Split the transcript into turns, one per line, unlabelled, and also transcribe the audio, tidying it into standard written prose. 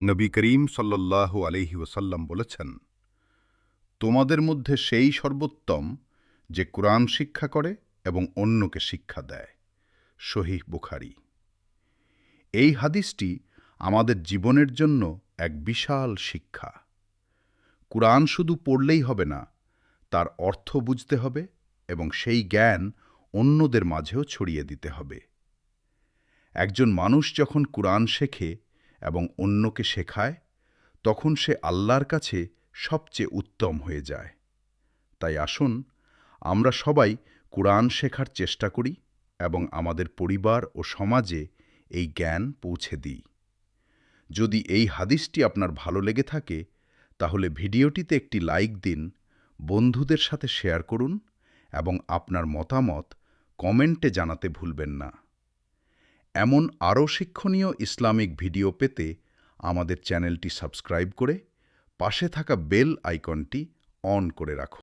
নবী করিম সাল্লাল্লাহু আলাইহি ওয়াসাল্লাম বলেছেন, তোমাদের মধ্যে সেই সর্বোত্তম যে কুরআন শিক্ষা করে এবং অন্যকে শিক্ষা দেয়। সহিহ বুখারী। এই হাদিসটি আমাদের জীবনের জন্য এক বিশাল শিক্ষা। কুরআন শুধু পড়লেই হবে না, তার অর্থ বুঝতে হবে এবং সেই জ্ঞান অন্যদের মাঝেও ছড়িয়ে দিতে হবে। একজন মানুষ যখন কুরআন শেখে এবং অন্যকে শেখায়, তখন সে আল্লাহর কাছে সবচেয়ে উত্তম হয়ে যায়। তাই আসুন আমরা সবাই কুরআন শেখার চেষ্টা করি এবং আমাদের পরিবার ও সমাজে এই জ্ঞান পৌঁছে দিই। যদি এই হাদিসটি আপনার ভালো লেগে থাকে, তাহলে ভিডিওটিতে একটি লাইক দিন, বন্ধুদের সাথে শেয়ার করুন এবং আপনার মতামত কমেন্টে জানাতে ভুলবেন না। এমন আরও শিক্ষণীয় ইসলামিক ভিডিও পেতে আমাদের চ্যানেলটি সাবস্ক্রাইব করে পাশে থাকা বেল আইকনটি অন করে রাখুন।